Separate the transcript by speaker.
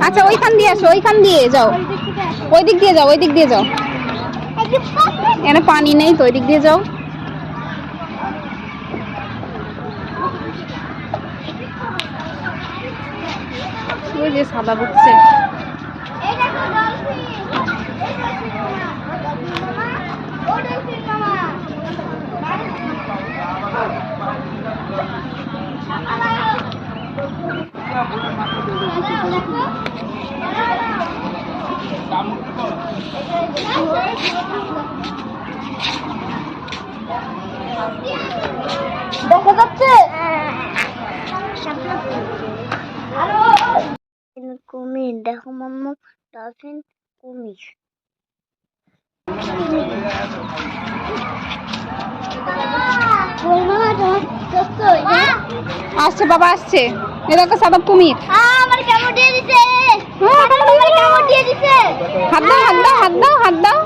Speaker 1: আচ্ছা ওইখান দিয়ে আসো, ওইখান দিয়ে যাও, ওই দিক দিয়ে যাও, ওই দিক দিয়ে যাও। এখানে পানি নেই তো, ওই দিক দিয়ে যাও। ওই যে সাদা বুঝছে। দেখা যাচ্ছে কুমির, দেখো মাম্মু, ডলফিন কুমির। আসছে বাবা, আসছে। এ দেখো সাদা কুমির। আমার কামড় দিয়ে দিছে, আমার কামড় দিয়ে দিছে। হাত দাও, হাত দাও, হাত দাও, হাত দাও।